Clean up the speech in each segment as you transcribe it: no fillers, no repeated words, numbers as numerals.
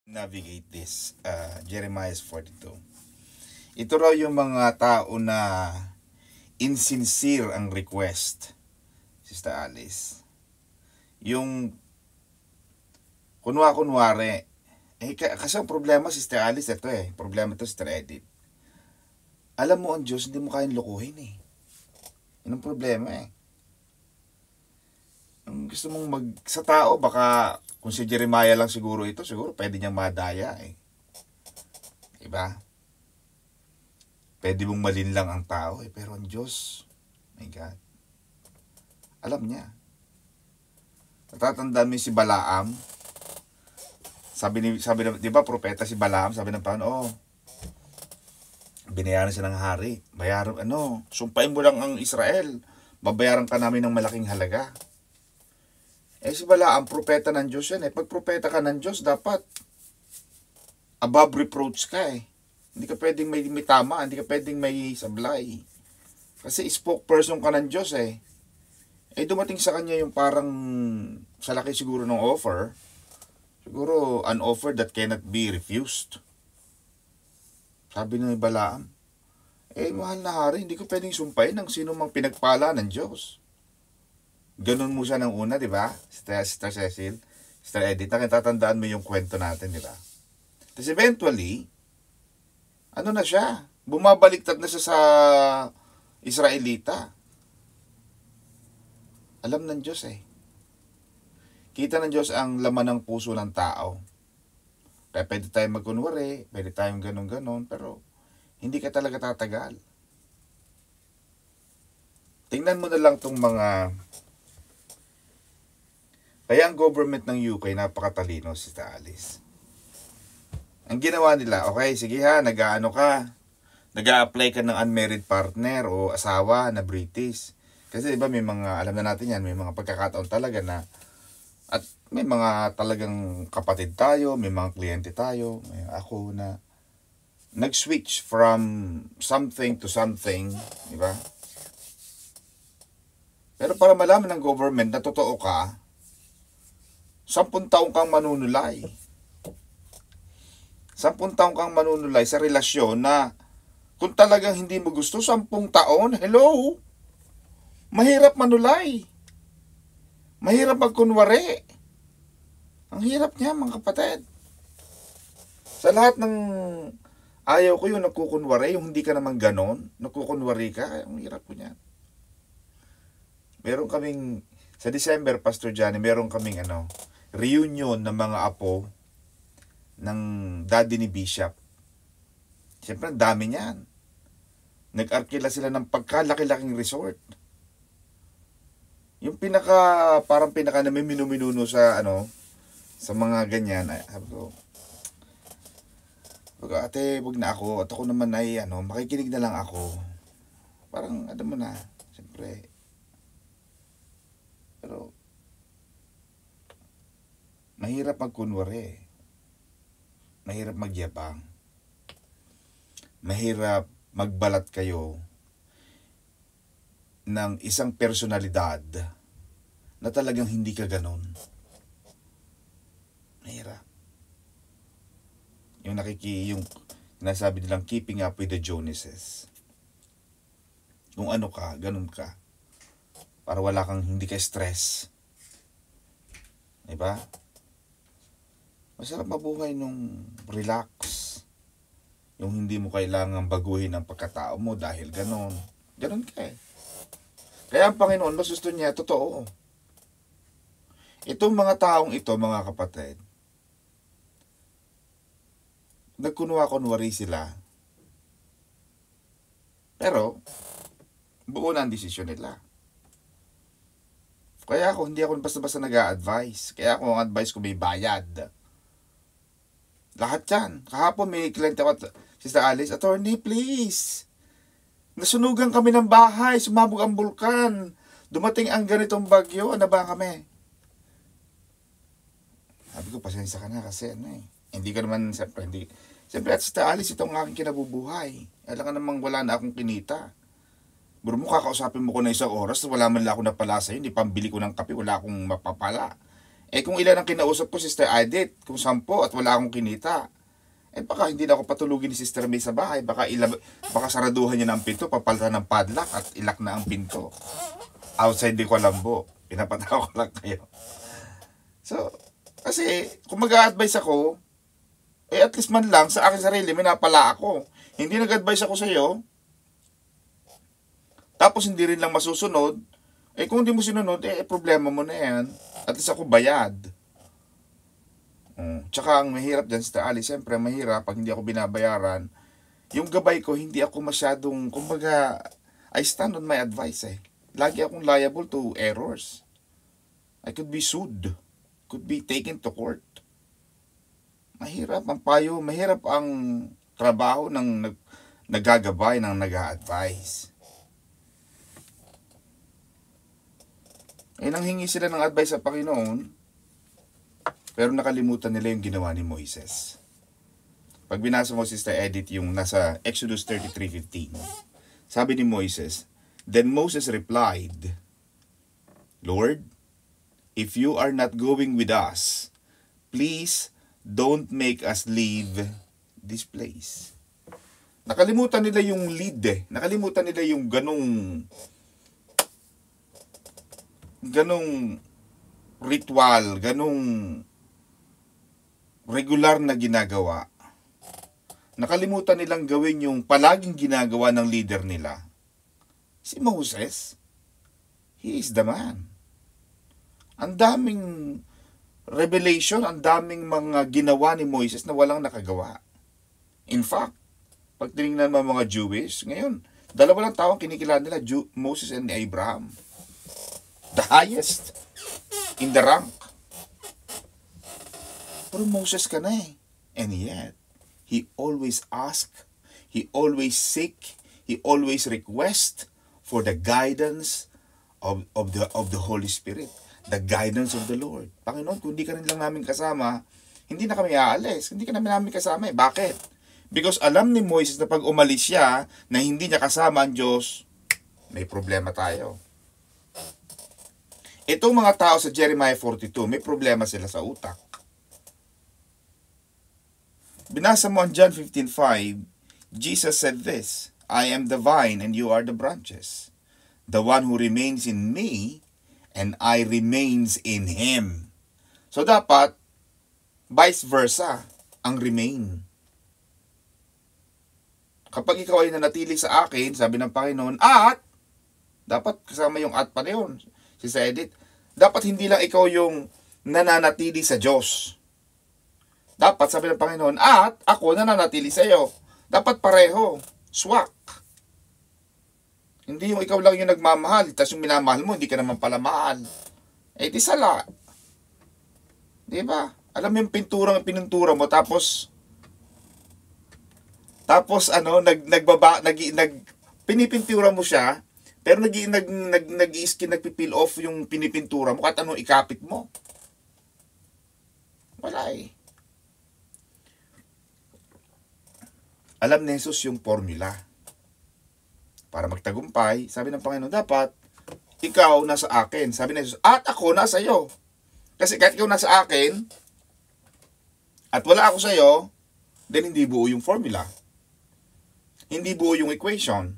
Navigate this, Jeremiah 42. Ito raw yung mga tao na insincere ang request, Sister Alice. Yung kunwari, kasi ang problema, Sister Alice, ito problema ito, Sister Edith. Alam mo, ang Diyos, hindi mo kayang lukuhin Yun ang problema Ang gusto mong sa tao, baka kung si Jeremiah lang siguro ito, siguro pwede niyang madaya Diba? Pwede mong malinlang ang tao pero ang Diyos, my God, alam niya. Natatandaan mo si Balaam, sabi na, di ba, propeta si Balaam, sabi ng Panginoon, binayaran siya ng hari, sumpain mo lang ang Israel, babayaran ka namin ng malaking halaga. Si Balaam, propeta ng Diyos yan Pag propeta ka ng Diyos, dapat above reproach ka Hindi ka pwedeng may tama, hindi ka pwedeng may sablay. Kasi spokesperson ka ng Diyos dumating sa kanya yung parang sa laki siguro ng offer, siguro an offer that cannot be refused. Sabi ni Balaam, mahal na hari, hindi ko pwedeng sumpain ng sino mang pinagpala ng Diyos. Ganun mo siya ng una, di ba? Sister Cecil, Sister Edith, natatandaan mo yung kwento natin, di ba? Tapos eventually, na siya? Bumabaliktad na siya sa Israelita. Alam ng Diyos Kita ng Diyos ang laman ng puso ng tao. Kaya pwede tayong magkunwari, pwede tayong ganun-ganon, pero hindi ka talaga tatagal. Tingnan mo na lang tong mga... Kaya ang government ng UK napakatalino, Sister Alice. Ang ginawa nila, okay, sige nag-a-apply ka ng unmarried partner o asawa na British. Kasi diba may mga, alam na natin yan, may mga pagkakataon talaga na, at may mga talagang kapatid tayo, may mga kliyente tayo, may ako na nag-switch from something to something, diba? Pero para malaman ng government na totoo ka, 10 taong kang manunulay. 10 taong kang manunulay sa relasyon na kung talagang hindi mo gusto, 10 taon, hello? Mahirap manulay. Mahirap magkunwari. Ang hirap niya, mga kapatid. Sa lahat ng ayaw ko yung nagkukunwari, yung hindi ka naman ganon, nagkukunwari ka, ang hirap ko niyan. Meron kaming, sa December, Pastor Johnny, meron kaming reunion ng mga apo ng daddy ni Bishop. Siyempre, ang dami niyan. Nag-arkila sila ng pagkalaki-laking resort. Yung parang pinaka na may minuminuno sa sa mga ganyan. Sabi ko, ate, wag na ako. At ako naman ay makikinig na lang ako. Parang mo na, siyempre. Pero mahirap magkunwari. Mahirap magyabang. Mahirap magbalat kayo ng isang personalidad na talagang hindi ka ganon. Mahirap. Yung nasabi nilang keeping up with the Joneses. Kung ano ka, ganun ka. Para wala kang, hindi ka stress. Diba? Masarap mabuhay nung relax. Yung hindi mo kailangang baguhin ang pagkatao mo dahil ganon. Ganon ka Kaya ang Panginoon, mas gusto niya, totoo. Itong mga taong ito, mga kapatid, nagkunwa-kunwari sila. Pero, buo na ang desisyon nila. Kaya hindi ako basta-basta nag-a-advise. Kaya ako, ang advice ko may bayad. Lahat yan. Kahapon may kliyente ako, Sister Alice, attorney, please. Nasunugan kami ng bahay, sumabog ang bulkan. Dumating ang ganitong bagyo, ano ba kami? Sabi ko, pasensya ka na kasi Hindi ka naman, siyempre at Sister Alice, itong aking kinabubuhay. Alam ka namang wala na akong kinita. Bro mo, kakausapin mo ko na 1 oras, wala man lang ako napala sa'yo, hindi pambili ko ng kape, wala akong mapapala. Eh kung ilan ang kinausap ko, Sister Edith, kung 10 at wala akong kinita, eh baka hindi na ako patulugin ni Sister May sa bahay. Baka saraduhan niya ng pinto, papalitan ng padlock at ilak na ang pinto. Outside di Colombo. Pinapatawa ko lang kayo. So, kasi kung mag-a-advise ako, eh at least man lang sa akin sarili, may napala ako. Hindi nag-advise ako sa iyo, tapos hindi rin lang masusunod, eh kung hindi mo sinunod, eh problema mo na yan. At least ako bayad. Tsaka ang mahirap dyan, Sister Ali, siyempre mahirap pag hindi ako binabayaran. Yung gabay ko, hindi ako masyadong, kumbaga, I stand on my advice eh. Lagi akong liable to errors. I could be sued. Could be taken to court. Mahirap ang payo, mahirap ang trabaho ng nagagabay, ng nag-a-advise. Eh, nanghingi sila ng advice sa Panginoon, pero nakalimutan nila yung ginawa ni Moises. Pag binasa mo, Sister Edith, yung nasa Exodus 33:15, sabi ni Moises, "Then Moses replied, Lord, if you are not going with us, please don't make us leave this place." Nakalimutan nila yung lead eh. Nakalimutan nila yung ganong ritual, ganong regular na ginagawa. Nakalimutan nilang gawin yung palaging ginagawa ng leader nila. Si Moses, he is the man. Ang daming revelation, ang daming mga ginawa ni Moises na walang nakagawa. In fact, pag tinignan mo mga Jewish, ngayon, dalawa lang tao ang kinikilala nila, Moses and Abraham. The highest in the rank. Pero Moses ka na eh. And yet, he always ask, he always seek, he always request for the guidance of the Holy Spirit. The guidance of the Lord. Panginoon, kung hindi ka rin lang namin kasama, hindi na kami aalis. Hindi ka namin kasama eh. Bakit? Because alam ni Moises na pag umalis siya, na hindi niya kasama ang Diyos, may problema tayo. Itong mga tao sa Jeremiah 42, may problema sila sa utak. Binasa mo ang John 15:5, Jesus said this, I am the vine and you are the branches. The one who remains in me and I remains in him. So dapat, vice versa, ang remain. Kapag ikaw ay nanatili sa akin, sabi ng Panginoon, at, dapat kasama yung at pa na yun, Sister Edith, dapat hindi lang ikaw yung nananatili sa Diyos. Dapat sabi ng Panginoon, at ako nananatili sa iyo. Dapat pareho, swak. Hindi yung ikaw lang yung nagmamahal, tapos yung minamahal mo, hindi ka naman pala mahal. Eh di sala. Di ba? Alam mo yung pinuntura mo, tapos pinipintura mo siya, pero nagpipil off yung pinipintura mo, kahit anong ikapit mo. Wala eh. Alam ni Jesus yung formula. Para magtagumpay, sabi ng Panginoon, dapat ikaw nasa akin. Sabi ni Jesus, at ako nasa iyo. Kasi kahit ikaw nasa akin, at wala ako sa iyo, then hindi buo yung formula. Hindi buo yung equation.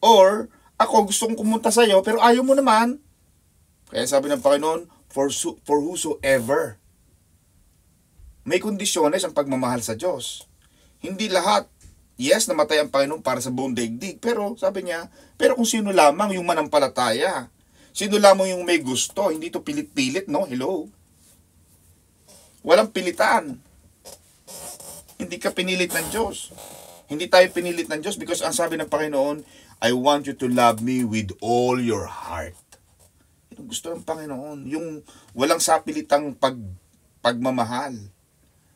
Or, ako gusto kong kumunta sa iyo, pero ayaw mo naman. Kaya sabi ng Panginoon, for whosoever. May kondisyones ang pagmamahal sa Diyos. Hindi lahat, yes, namatay ang Panginoon para sa buong daigdig. Pero, sabi niya, pero kung sino lamang yung manampalataya, sino lamang yung may gusto, hindi to pilit-pilit, no? Hello? Walang pilitan. Hindi ka pinilit ng Diyos. Hindi tayo pinilit ng Diyos because ang sabi ng Panginoon, I want you to love me with all your heart. Yung gusto ng Panginoon, yung walang sapilitang pagmamahal.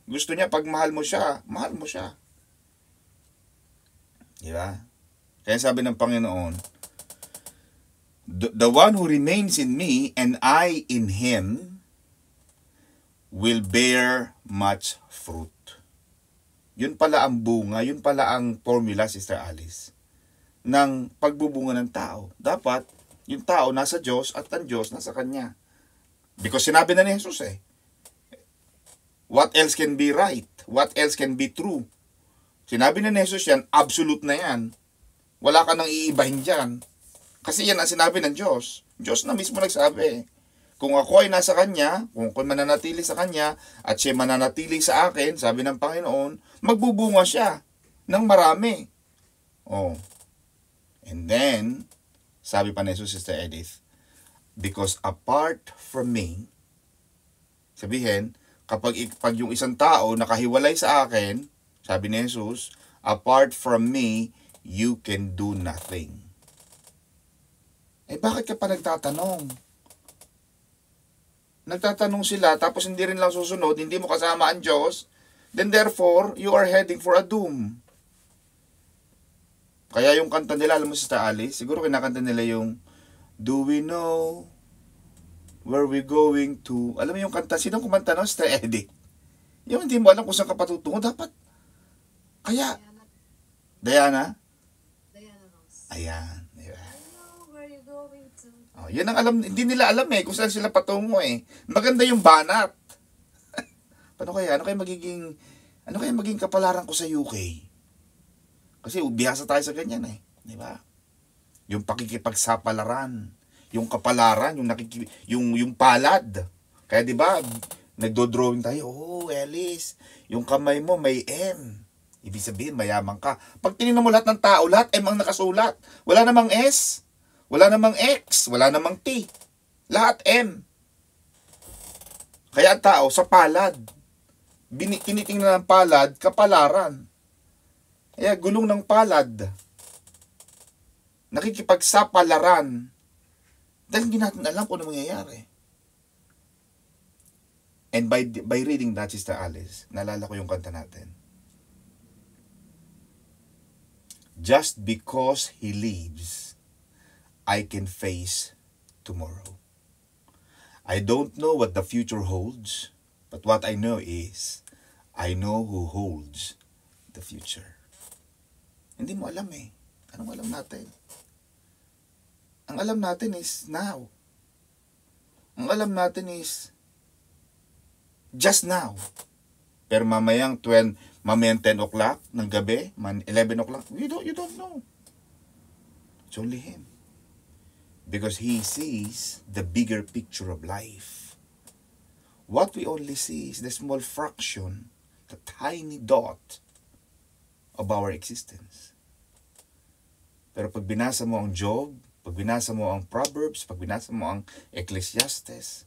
Gusto niya, pag mahal mo siya, mahal mo siya. Diba? Kaya sabi ng Panginoon, the one who remains in me and I in him will bear much fruit. Yun pala ang bunga, yun pala ang formula, Sister Alice, ng pagbubunga ng tao. Dapat, yung tao nasa Diyos at ang Diyos nasa Kanya. Because sinabi na ni Jesus what else can be right? What else can be true? Sinabi na ni Jesus yan, absolute na yan. Wala ka nang iibahin dyan. Kasi yan ang sinabi ng Diyos. Diyos na mismo nagsabi. Kung ako ay nasa Kanya, kung ako mananatili sa Kanya, at siya mananatili sa akin, sabi ng Panginoon, magbubunga siya ng marami. Oh. And then, sabi pa ni Jesus, Sister Edith, because apart from me, sabihin, kapag yung isang tao nakahiwalay sa akin, sabi ni Jesus, apart from me, you can do nothing. Bakit ka pa nagtatanong? Nagtatanong sila, tapos hindi rin lang susunod, hindi mo kasama ang Diyos, then therefore, you are heading for a doom. Kaya yung kanta nila, alam mo Sister Alice, siguro kinakanta nila yung, do we know where we going to? Alam mo yung kanta, sinong kumanta no? Sister Eddie. Yung hindi mo alam kung saan ka patutungo, dapat. Kaya, Diana? Diana Ross. Ayan. Diba? I know where you going to. Oh, yan ang alam, hindi nila alam kung saan sila patungo Maganda yung banat. Ano kaya magiging kapalaran ko sa UK? Kasi bihasa tayo sa ganyan di ba? Yung pakikipagsapalaran, yung kapalaran, yung palad. Kaya di ba, nagdo-drawing tayo, Ellis, yung kamay mo may M. Ibig sabihin, mayaman ka. Pag tinignan mo lahat ng tao, lahat M ang nakasulat. Wala namang S, wala namang X, wala namang T. Lahat M. Kaya ang tao, sa palad. Tinitingnan ng palad, kapalaran. Kaya gulong ng palad. Nakikipagsapalaran. Dahil hindi natin alam kung ano mangyayari. And by reading that, Sister Alice, naalala ko yung kanta natin. Just because He lives, I can face tomorrow. I don't know what the future holds, but what I know is, I know who holds the future. Hindi mo alam Anong alam natin? Ang alam natin is now. Ang alam natin is just now. Pero mamayang 10 o'clock ng gabi, 11 o'clock, you don't know. It's only Him. Because He sees the bigger picture of life. What we only see is the small fraction, the tiny dot of our existence. Pero pag binasa mo ang Job, pag binasa mo ang Proverbs, pag binasa mo ang Ecclesiastes,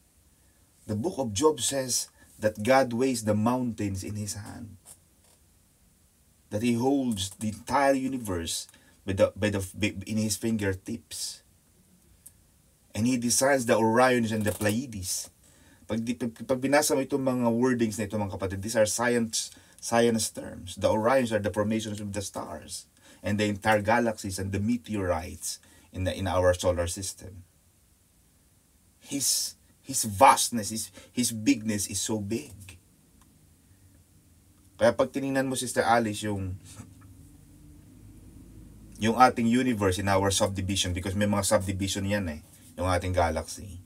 the book of Job says that God weighs the mountains in His hand. That He holds the entire universe in His fingertips. And He designs the Orions and the Pleiades. Pag binasa mo itong mga wordings na ito mga kapatid, these are science terms. The Orions are the formations of the stars and the entire galaxies and the meteorites in our solar system. His vastness, His bigness is so big. Kaya pag tiningnan mo, Sister Alice, yung ating universe in our subdivision, because may mga subdivision yan yung ating galaxy.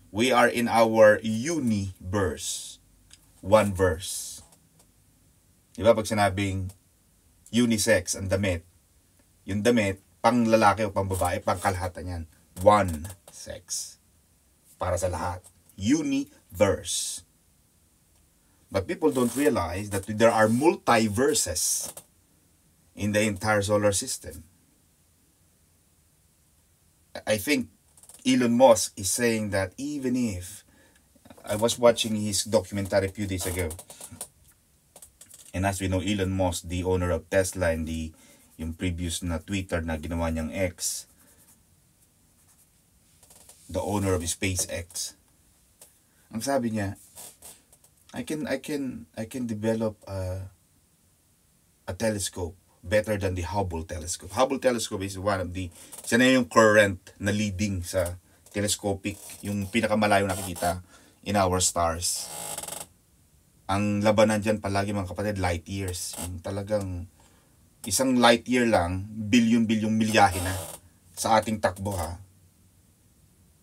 We are in our universe. One verse. Diba pag sinabing unisex ang damit, yung damit, pang lalaki o pang babae, pang kalahatan yan. One sex. Para sa lahat. Universe. But people don't realize that there are multiverses in the entire solar system. I think Elon Musk is saying that even if, I was watching his documentary a few days ago, and as we know, Elon Musk, the owner of Tesla and yung previous na Twitter na ginawa niyang X, the owner of SpaceX, ang sabi niya, I can develop a telescope better than the Hubble telescope. Hubble telescope is one of isa na yung current na leading sa telescopic, yung pinakamalayo nakikita in our stars. Ang labanan dyan palagi mga kapatid, light years. Yung talagang isang light year lang, bilyon-bilyong milyahe na sa ating takbo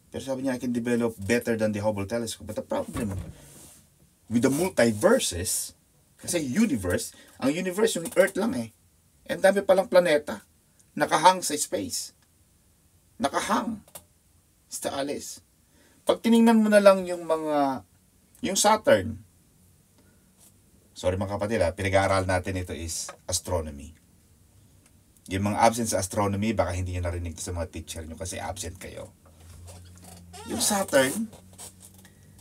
Pero sabi niya, I can develop better than the Hubble telescope. But the problem with the multiverses, kasi universe, ang universe yung Earth lang eh. And dami palang planeta. Nakahang sa space. Nakahang. Sa Alice. Pag tiningnan mo na lang yung Saturn. Sorry mga kapatid pinag-aaral natin ito is astronomy. Yung mga absent sa astronomy, baka hindi nyo narinig sa mga teacher nyo kasi absent kayo. Yung Saturn,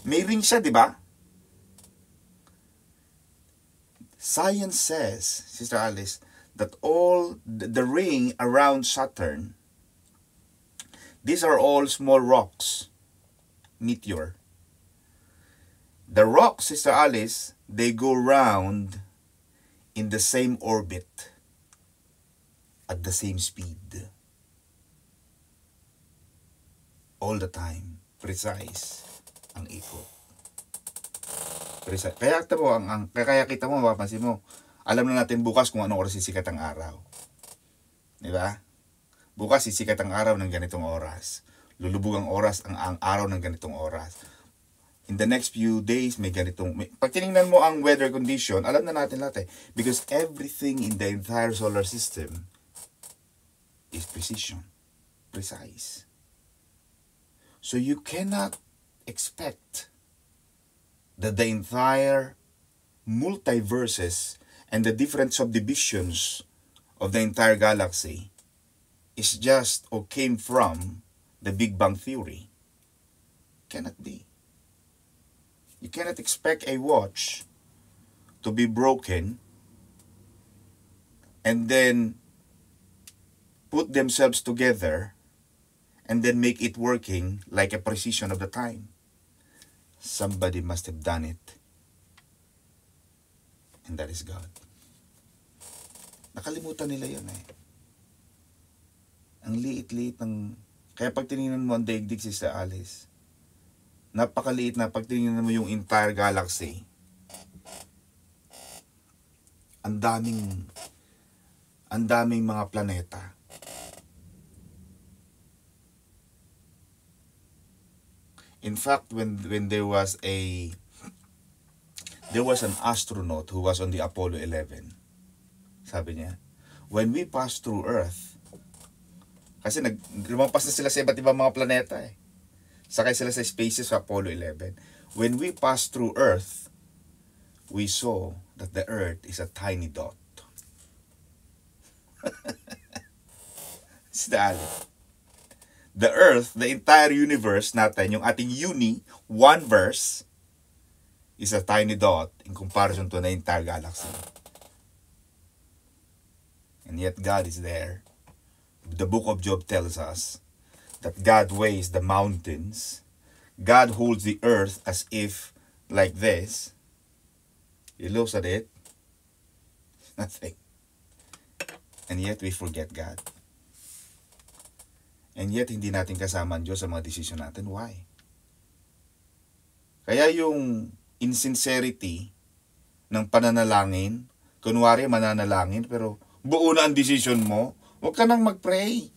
may ring siya, di ba? Science says, Sister Alice, that all the ring around Saturn, these are all small rocks, meteor. The rocks, Sister Alice, they go round in the same orbit at the same speed. All the time. Precise ang ikot. Precise. Kaya kita mo, mapapansin mo, alam na natin bukas kung anong oras sisikat ang araw. Di ba? Bukas sisikat ang araw ng ganitong oras. Lulubog ang oras ang araw ng ganitong oras. In the next few days, pag tinignan mo ang weather condition, alam na natin lahat eh. Because everything in the entire solar system is precision. Precise. So you cannot expect that the entire multiverses and the different subdivisions of the entire galaxy is just or came from the Big Bang Theory. Cannot be. You cannot expect a watch to be broken and then put themselves together and then make it working like a precision of the time. Somebody must have done it. And that is God. Nakalimutan nila yun eh. Ang liit-liit ng... Kaya pag tinignan mo ang daigdig, Sister Alice, napakaliit na pag tinignan mo yung entire galaxy. Ang daming mga planeta. In fact, when there was an astronaut who was on the Apollo 11. Sabi niya, when we pass through Earth, kasi lumampas na sila sa iba't ibang mga planeta eh. Sakay sila sa spaces sa Apollo 11. When we pass through Earth, we saw that the Earth is a tiny dot. The Earth, the entire universe natin, yung ating one verse, is a tiny dot in comparison to the entire galaxy. And yet God is there. The book of Job tells us that God weighs the mountains. God holds the earth as if like this. He looks at it. Nothing. And yet we forget God. And yet hindi natin kasama ang Diyos sa mga desisyon natin. Why? Kaya yung insincerity ng pananalangin, kunwari mananalangin, pero buo na ang decision mo, huwag ka nang mag-pray.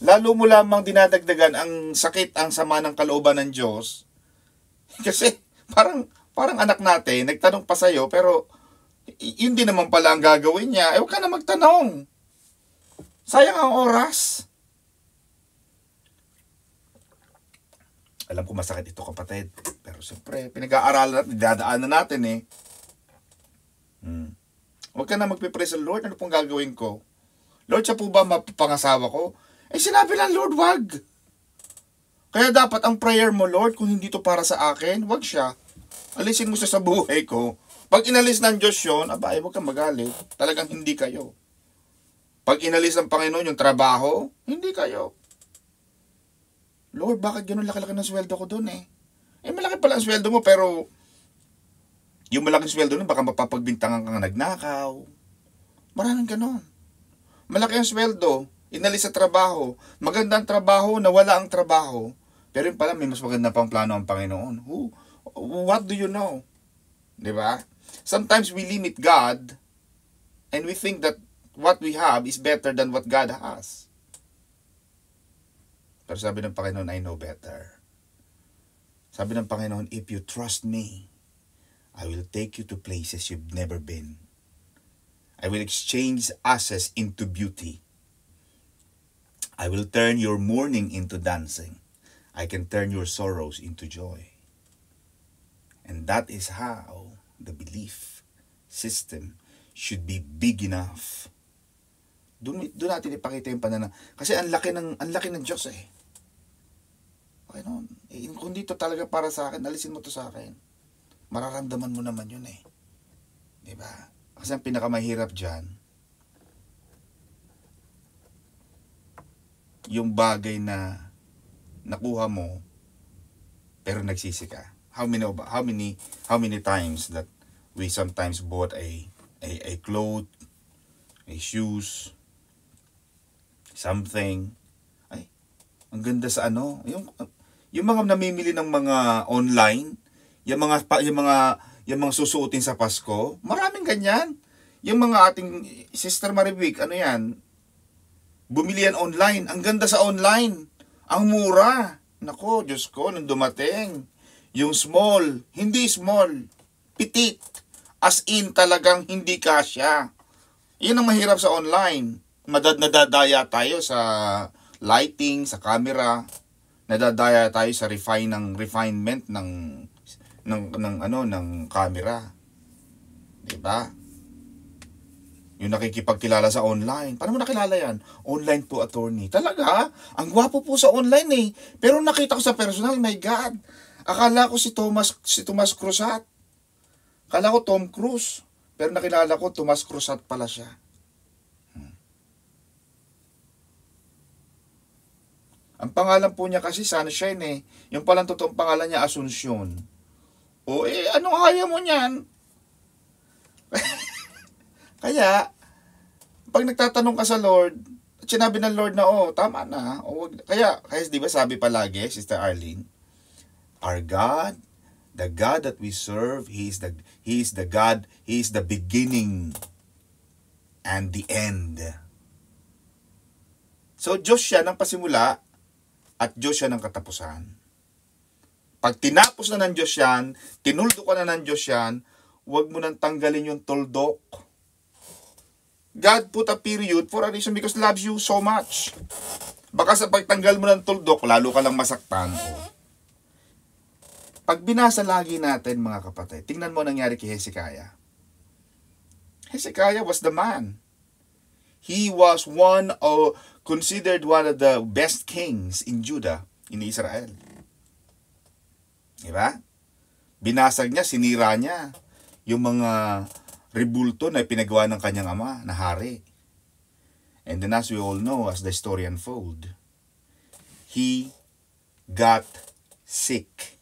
Lalo mo lamang dinadagdagan ang sakit, ang sama ng kalooban ng Diyos. Kasi parang anak natin, nagtanong pa sa'yo, pero yun din naman pala ang gagawin niya. Huwag ka na magtanong. Sayang ang oras. Alam ko masakit ito, kapatid. Pero siyempre, pinag-aaralan natin, dadaanan natin eh. Huwag ka na magpipray sa Lord. Ano pong gagawin ko? Lord, siya po ba mapapangasawa ko? Eh, sinabi lang, Lord, wag. Kaya dapat ang prayer mo, Lord, kung hindi to para sa akin, wag siya. Alisin mo siya sa buhay ko. Pag inalis ng Diyos yun, abay, huwag kang magalit. Talagang hindi kayo. Pag inalis ng Panginoon yung trabaho, hindi kayo. Lord, bakit ganun laki-laki ng sweldo ko dun eh? Eh, malaki pala ang sweldo mo, pero yung malaking sweldo nun, baka mapapagbintangan kang nagnakaw. Maraming ganun. Malaki ang sweldo, inalis sa trabaho. Maganda ang trabaho, nawala ang trabaho. Pero yun pala, may mas maganda pang plano ang Panginoon. What do you know? Diba? Sometimes we limit God and we think that what we have is better than what God has. Pero sabi ng Panginoon, I know better. Sabi ng Panginoon, if you trust me, I will take you to places you've never been. I will exchange ashes into beauty. I will turn your mourning into dancing. I can turn your sorrows into joy. And that is how the belief system should be big enough. Doon natin ipakita yung pananaw. Kasi ang laki ng Diyos eh. Okay, no? Kung dito talaga para sa akin, alisin mo to sa akin. Mararamdaman mo naman yun eh. Diba? Kasi ang pinakamahirap dyan, yung bagay na nakuha mo, pero nagsisi ka. How many times that we sometimes bought a cloth, a shoes, something. Ay, ang ganda sa ano, yung mga namimili ng mga online, yung mga susuotin sa Pasko, maraming ganyan. Yung mga ating Sister Maribik, ano yan? Bumili yan online. Ang ganda sa online. Ang mura. Nako, Diyos ko, nung dumating. Yung small, hindi small. Petite. As in, talagang hindi kasya. Yan ang mahirap sa online. Nadadaya tayo sa lighting, sa camera. Nadadaya tayo sa refinement ng camera. 'Di ba? Yung nakikipagkilala sa online. Paano mo nakilala yan? Online po, attorney. Talaga? Ang gwapo po sa online eh. Pero nakita ko sa personal, my God. Akala ko si Tomas Cruzat. Akala ko Tom Cruise. Pero nakilala ko, Tomas Cruzat pala siya. Ang pangalan po niya kasi Sunshine eh. Yung palang totoong pangalan niya, Asuncion. O anong kaya mo niyan? Kaya, pag nagtatanong ka sa Lord, at sinabi ng Lord na, tama na. Kaya di ba sabi palagi, Sister Arlene, our God, the God that we serve, He is the God, He is the beginning and the end. So, Diyos siya ng pasimula at Diyos siya ng katapusan. Pag tinapos na ng Diyos yan, tinuldo ka na ng Diyos yan, huwag mo nang tanggalin yung tuldok. God put a period for a reason because loves you so much. Baka sa pagtanggal mo ng tuldok, lalo ka lang masaktan. Pag binasa lagi natin, mga kapatid, tingnan mo nangyari kay Hezekiah. Hezekiah was the man. He was considered one of the best kings in Judah, in Israel. Diba? Binasag niya, sinira niya yung mga rebulto na pinagawa ng kanyang ama na hari. And then as we all know, as the story unfold, he got sick.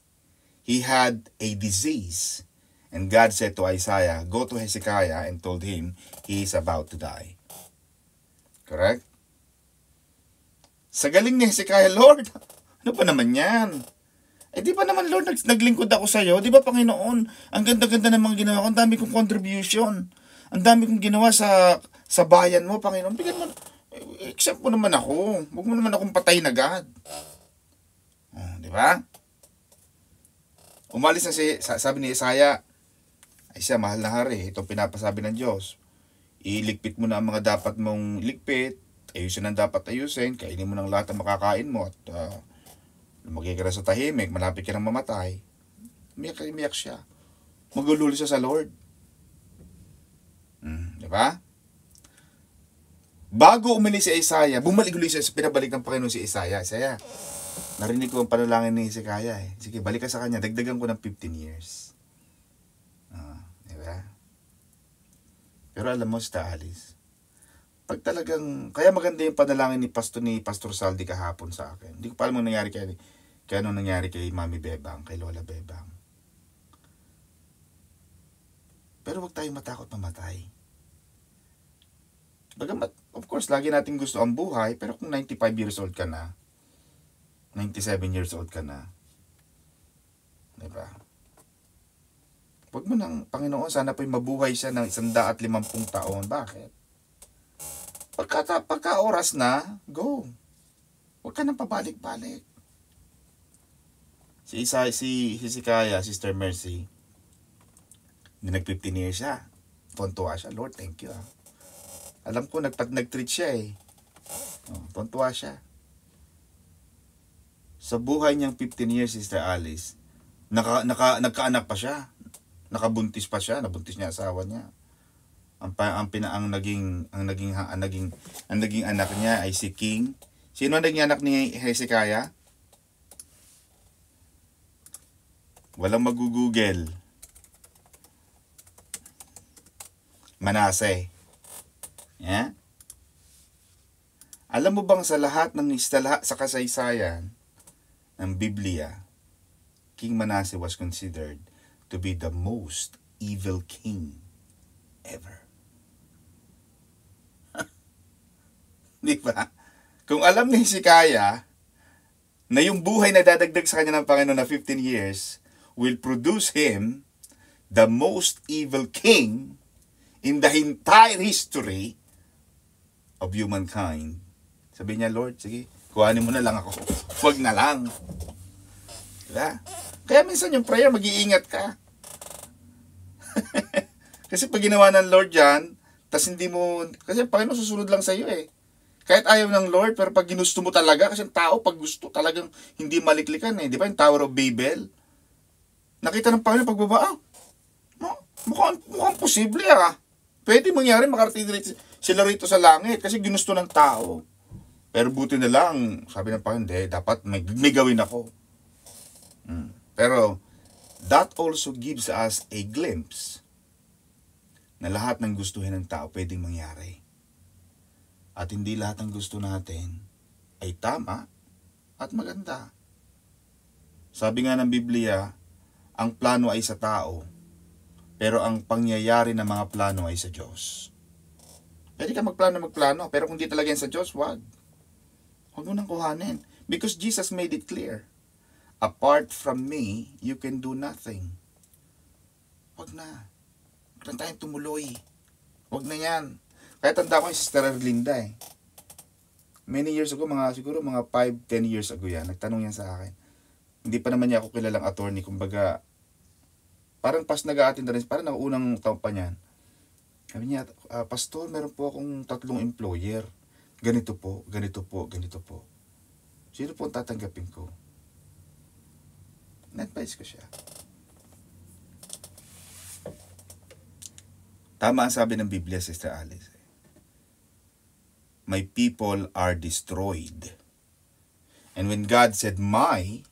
He had a disease. And God said to Isaiah, go to Hezekiah and told him he is about to die. Correct? Sa galing ni Hezekiah, Lord, ano pa naman yan? Di ba naman, Lord, naglingkod ako sa iyo? Di ba, Panginoon, ang ganda-ganda ng mga ginawa ko, ang dami kong contribution, ang dami kong ginawa sa bayan mo, Panginoon. Bigyan mo, accept mo naman ako. Huwag mo naman akong patayin agad. Di ba? Umalis na sabi ni Isaiah, ay siya, mahal na hari, itong pinapasabi ng Diyos. Iligpit mo na ang mga dapat mong iligpit, ayusin ang dapat ayusin, kainin mo ng lahat ng makakain mo, at lumagay ka na sa tahimik, malapit ka nang mamatay. Umiyak siya. Magululi siya sa Lord. Di ba? Bago umalis si Isaiah, bumalik ulit siya, pinabalik ng Panginoon si Isaiah. Isaiah, narinig ko ang panalangin ni Hezekiah eh. Sige, balik ka sa kanya, dagdagan ko ng 15 years. Di ba? Pero alam mo, Sister Alice, pag talagang, kaya maganda yung panalangin ni Pastor Saldi kahapon sa akin. Hindi ko pa alam ang nangyari kaya anong nangyari kay Mami Bebang, kay Lola Bebang. Pero wag tayong matakot mamatay. Bagamat, of course, lagi natin gusto ang buhay, pero kung 95 years old ka na, 97 years old ka na, diba? Wag mo nang, Panginoon, sana po'y mabuhay siya ng 150 taon. Bakit? Pagka oras na, go. Huwag ka nang pabalik-balik. Si Hezekiah, Sister Mercy, nag-15 years siya. Tuntua siya. Lord, thank you. Alam ko, nag-treat siya eh. Tuntua siya. Sa buhay niyang 15 years, Sister Alice, nagkaanak pa siya. Nakabuntis pa siya. Nabuntis niya asawa niya. Ang naging anak niya ay si King. Sino ang naging anak ni Hezekiah? Walang magugugel. Manase. Yeah? Alam mo bang sa lahat sa kasaysayan ng Biblia, King Manasseh was considered to be the most evil king ever. Di ba? Kung alam ni Hezekiah na yung buhay na dadagdag sa kanya ng Panginoon na 15 years will produce him the most evil king in the entire history of humankind. Sabi niya, Lord, sige, kuhanin mo na lang ako. Huwag na lang. Diba? Kaya minsan yung prayer, mag-iingat ka. Kasi pag ginawa ng Lord yan, tas hindi mo, kasi Panginoon susunod lang sa iyo eh. Kahit ayaw ng Lord, pero pag ginusto mo talaga, kasi ang tao pag gusto talagang hindi maliklikan eh. Di ba yung Tower of Babel? Nakita ng Panginoon pagbaba, mukhang posible ah. Pwede mangyari, makarating sila rito sa langit kasi ginusto ng tao. Pero buti na lang, sabi ng Panginoon, dapat may gawin ako. Pero, that also gives us a glimpse na lahat ng gustuhin ng tao pwedeng mangyari. At hindi lahat ng gusto natin ay tama at maganda. Sabi nga ng Biblia, ang plano ay sa tao, pero ang pangyayari ng mga plano ay sa Diyos. Pwede ka magplano, pero kung di talaga yan sa Diyos, wag. Huwag mo nang kuhanin. Because Jesus made it clear. Apart from me, you can do nothing. Wag na. Huwag lang tayong tumuloy. Wag na yan. Kaya tanda ko yung Sister Erlinda eh. Many years ago, siguro mga 5-10 years ago yan, nagtanong yan sa akin. Hindi pa naman niya ako kilalang attorney, kumbaga, parang pas nag-a-attend na rin, parang unang taon pa niyan. Sabi niya, Pastor, meron po akong 3 employer. Ganito po, ganito po, ganito po. Sino po ang tatanggapin ko? Na-advise ko siya. Tama ang sabi ng Biblia, Sister Alice. My people are destroyed. And when God said my,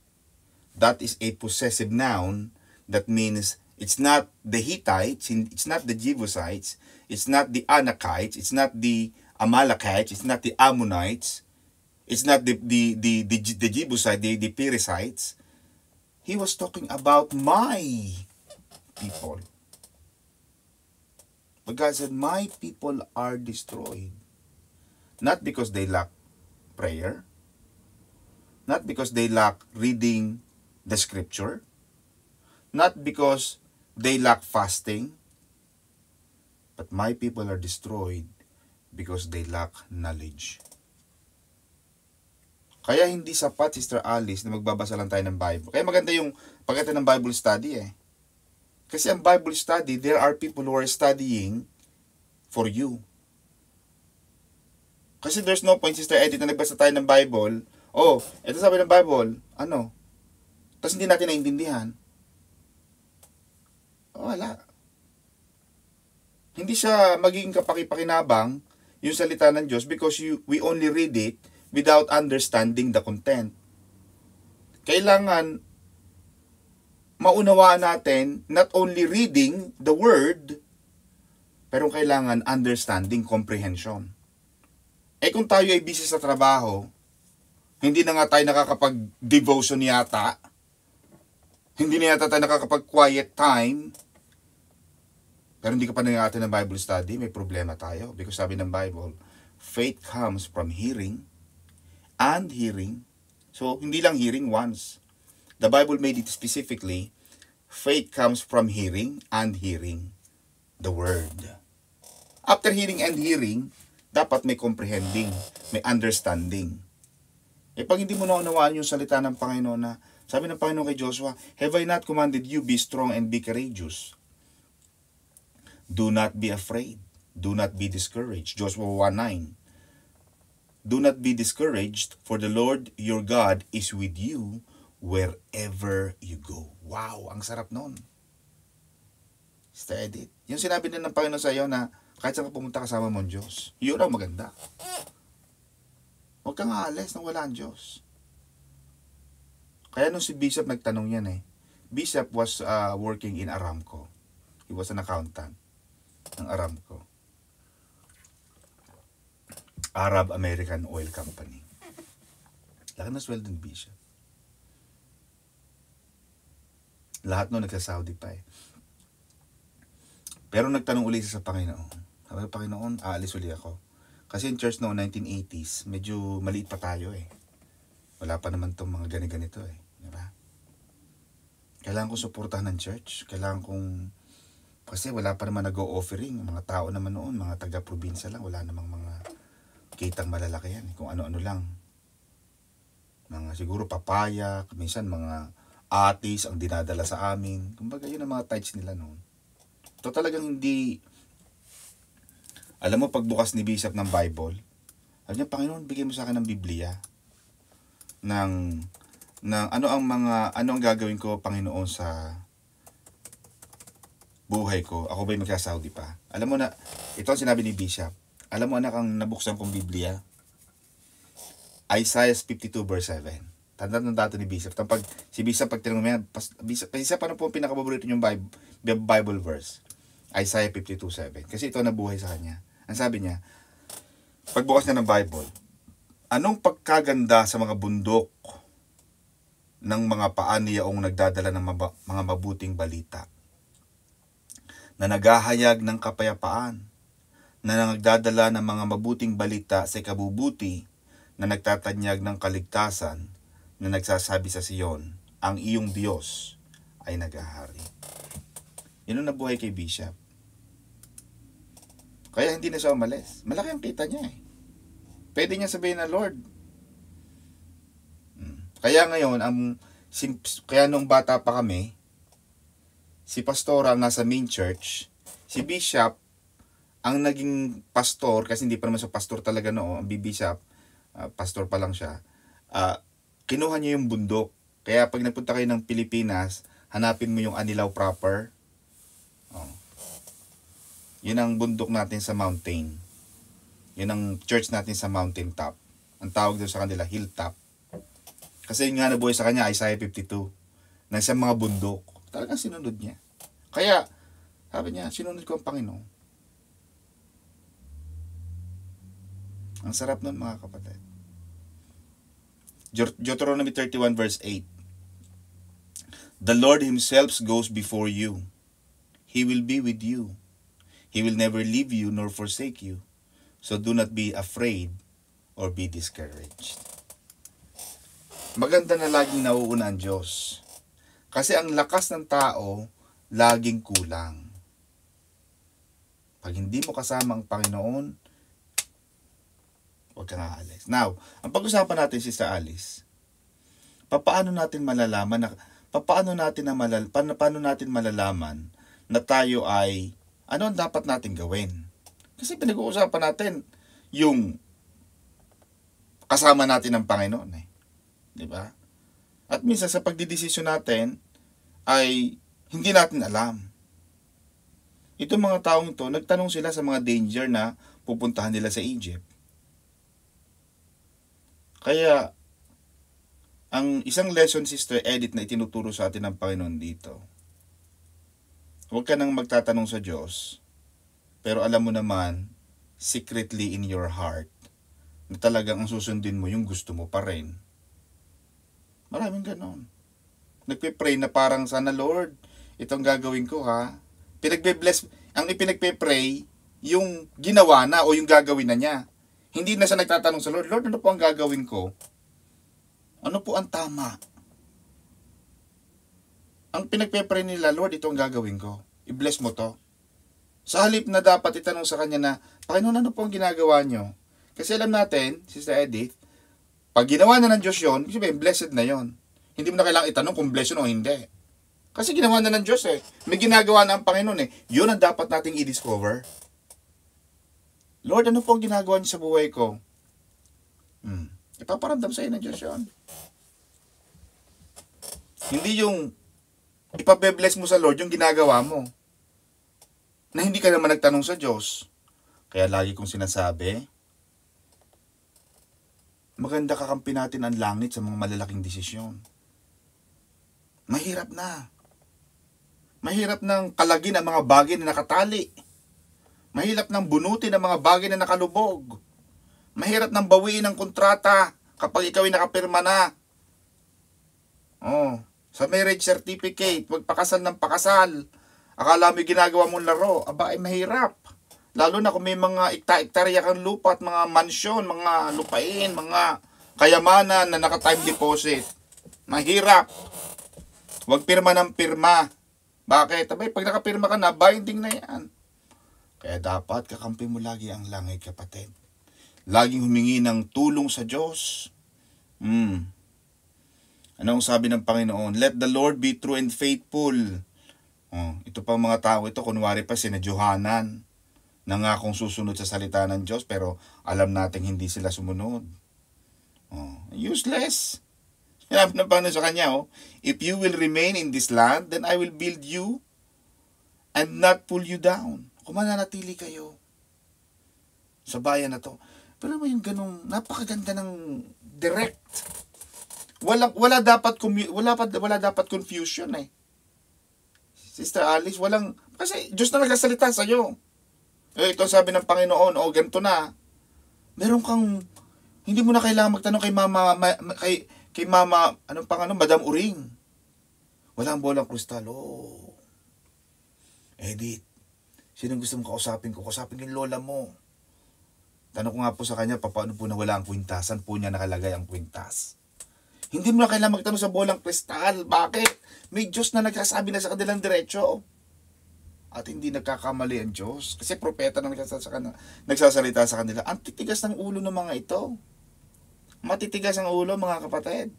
that is a possessive noun. That means it's not the Hittites, it's not the Jebusites, it's not the Anakites, it's not the Amalekites, it's not the Ammonites, it's not the Jebusites, the Perizzites. He was talking about my people. But God said, my people are destroyed. Not because they lack prayer, not because they lack reading the scripture, not because they lack fasting, but my people are destroyed because they lack knowledge. Kaya hindi sapat, Sister Alice, na magbabasa lang tayo ng Bible. Kaya maganda yung pagkita ng Bible study eh. Kasi ang Bible study, there are people who are studying for you. Kasi there's no point, Sister Edith, na nagbasa tayo ng Bible. Oh, ito sabi ng Bible, ano? Tapos hindi natin naiintindihan. Wala. Hindi siya magiging kapaki-pakinabang yung salita ng Diyos because we only read it without understanding the content. Kailangan maunawaan natin not only reading the word, pero kailangan understanding, comprehension. Kung tayo ay busy sa trabaho, hindi na nga tayo nakakapag-devotion yata, hindi na yata tayo nakakapag-quiet time, pero hindi ka pa nangyayari ng Bible study, may problema tayo. Because sabi ng Bible, faith comes from hearing and hearing. So, hindi lang hearing once. The Bible made it specifically, faith comes from hearing and hearing the word. After hearing and hearing, dapat may comprehending, may understanding. Pag hindi mo naunawaan yung salita ng Panginoon na, sabi ng Panginoon kay Joshua, "Have I not commanded you, be strong and be courageous? Do not be afraid. Do not be discouraged." Joshua 1:9. "Do not be discouraged, for the Lord your God is with you wherever you go." Wow, ang sarap nun. Sister Edith. Yung sinabi din ng Panginoon sa iyo na kahit saan ka pumunta kasama mo ang Diyos. Yun ang maganda. Huwag kang aalis nang wala ang Diyos. Kaya nung si Bishop nagtanong yan Bishop was working in Aramco. He was an accountant ng Aramco. Arab American Oil Company. Laki na sweldo ng Bishop. Lahat nun nagsa-Saudi pa Pero nagtanong ulit sa Panginoon. Sabi, "Panginoon, aalis ulit ako." Kasi in church noong 1980s, medyo maliit pa tayo Wala pa naman itong mga ganito Diba? Kailangan kong suportahan ng church. Kasi wala pa naman nag-o-offering. Mga tao naman noon, mga taga-probinsya lang. Wala namang mga kitang malalaki yan. Kung ano-ano lang. Mga siguro papaya, minsan mga atis ang dinadala sa amin. Kumbaga yun ang mga tithes nila noon. Ito talagang hindi. Alam mo, pagbukas ni Bishop ng Bible, sabi niya, "Panginoon, bigyan mo sa akin ng Biblia. Ng ano ang gagawin ko, Panginoon, sa buhay ko. Ako ba'y magsa-Saudi pa?" Alam mo na, ito ang sinabi ni Bishop. Alam mo, anak, ang nabuksan kong Biblia, Isaiah 52 verse 7. Tanda ni Bishop. Si Bishop, pag tinanong mo yan, Bishop, ano po ang pinakapaborito niyong Bible verse? Isaiah 52:7. Kasi ito nabuhay sa kanya. Ang sabi niya, pagbukas niya ng Bible, "Anong pagkaganda sa mga bundok ng mga paa niyaong nagdadala ng mga mabuting balita, na naghahayag ng kapayapaan, na nagdadala ng mga mabuting balita sa ikabubuti, na nagtatanyag ng kaligtasan, na nagsasabi sa Siyon, ang iyong Diyos ay naghahari." Yun ang nabuhay kay Bishop. Kaya hindi na siya umalis. Malaki ang kita niya Pwede niya sabihin na, "Lord." Kaya ngayon, kaya nung bata pa kami, si Pastora nasa main church, si Bishop ang naging pastor, kasi hindi pa naman siya pastor talaga noon, ang Bishop, pastor pa lang siya, kinuha niya yung bundok. Kaya pag nagpunta kayo ng Pilipinas, hanapin mo yung Anilao proper. Yun ang bundok natin sa mountain. Yun ang church natin sa mountain top. Ang tawag doon sa kanila, hilltop. Kasi yun nga nabuhay sa kanya, Isaiah 52. Nasa mga bundok. Talagang sinunod niya. Kaya, sabi niya, sinunod ko ang Panginoon. Ang sarap nun, mga kapatid. Deuteronomy 31 verse 8. "The Lord Himself goes before you. He will be with you. He will never leave you nor forsake you. So do not be afraid or be discouraged." Maganda na laging nauuna ang Diyos. Kasi ang lakas ng tao, laging kulang. Pag hindi mo kasama ang Panginoon, huwag kang aalis. Now, ang pag-usapan natin, Sister Alice, paano natin malalaman na tayo ay, ano ang dapat natin gawin? Kasi pinag-uusapan natin yung kasama natin ng Panginoon Di ba? At minsan sa pagdidesisyon natin ay hindi natin alam. Itong mga taong ito, nagtanong sila sa mga danger na pupuntahan nila sa Egypt. Kaya, ang isang lesson, Sister Edith, na itinuturo sa atin ng Panginoon dito, huwag ka nang magtatanong sa Diyos, pero alam mo naman, secretly in your heart, na talagang ang susundin mo yung gusto mo pa rin. Maraming ganon. Nagpe-pray na parang, "Sana Lord, itong gagawin ko Pinagbe-bless, ang ipinagpe-pray, yung ginawa na o yung gagawin na niya. Hindi na siya nagtatanong sa Lord, "Lord, ano po ang gagawin ko? Ano po ang tama?" Ang pinagpe-pray nila, "Lord, ito ang gagawin ko. I-bless mo to." Sa halip na dapat itanong sa Kanya na, "Panginoon, ano po ang ginagawa nyo?" Kasi alam natin, Sister Edith, Pag ginawa na ng Diyos yun, ibig sabihin, blessed na yun. Hindi mo na kailangang itanong kung blessed o hindi. Kasi ginawa na ng Diyos eh. May ginagawa na ang Panginoon eh. Yun ang dapat nating i-discover. Lord, ano po ang ginagawa niyo sa buhay ko? Ipaparamdam sa iyo ng Diyos yun. Hindi yung ipabe-bless mo sa Lord yung ginagawa mo. Na hindi ka naman nagtanong sa Diyos. Kaya lagi kong sinasabi, maganda kakampi natin ang langit sa mga malalaking desisyon. Mahirap na. Mahirap nang kalagin ang mga bagay na nakatali. Mahirap nang bunutin ang mga bagay na nakalubog. Mahirap nang bawiin ang kontrata kapag ikaw ay nakapirma na. Sa marriage certificate, magpakasal ng pakasal. Akala mo ginagawa mong laro. Aba, ay mahirap. Lalo na kung may mga ekta-ektarya kang lupa at mga mansyon, mga lupain, mga kayamanan na naka-time deposit. Mahirap. Huwag pirma ng pirma. Bakit? Abay, pag nakapirma ka na, binding na yan. Kaya dapat kakampi mo lagi ang langit, kapatid. Laging humingi ng tulong sa Diyos. Anong sabi ng Panginoon? Let the Lord be true and faithful. Ito pang mga tao ito, kunwari pa sinadyohanan. Nangakong susunod sa salita ng Diyos, pero alam natin hindi sila sumunod. Useless. Sinabi ng Panginoon sa kanya, if you will remain in this land, then I will build you and not pull you down. Kung mananatili kayo sa bayan na to. Pero may yung ganong napakaganda ng direct. Wala dapat confusion eh. Sister Alice, kasi Diyos na nagsasalita sa iyo. Ito sabi ng Panginoon, ganito na. Meron kang hindi mo na kailangan magtanong kay Mama, Madam Uring. Walang bolang kristal. Edith, sino gusto mong kausapin ko? Kausapin yung lola mo. Tanong ko nga po sa kanya, paano po nawala ang kwintas? Saan po niya nakalagay ang kwintas? Hindi mo na kailangan magtanong sa bolang kristal. Bakit? May Diyos na nagsasabi na sa kanilang diretso. At hindi nagkakamali ang Diyos. Kasi propeta na nagsasalita sa kanila. Ang titigas ng ulo ng mga ito. Matitigas ang ulo, mga kapatid.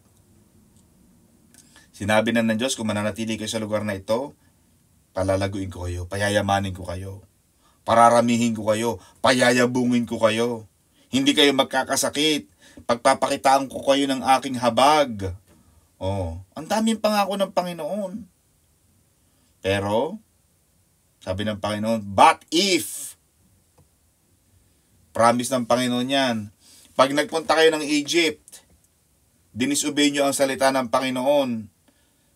Sinabi na ng Diyos, kung mananatili kayo sa lugar na ito, palalaguin ko kayo, payayamanin ko kayo, pararamihin ko kayo, payayabungin ko kayo. Hindi kayo magkakasakit, pagpapakitaan ko kayo ng aking habag. Ang daming pangako ng Panginoon. Pero, sabi ng Panginoon, but if, promise ng Panginoon yan, pag nagpunta kayo ng Egypt, dinisobey nyo ang salita ng Panginoon.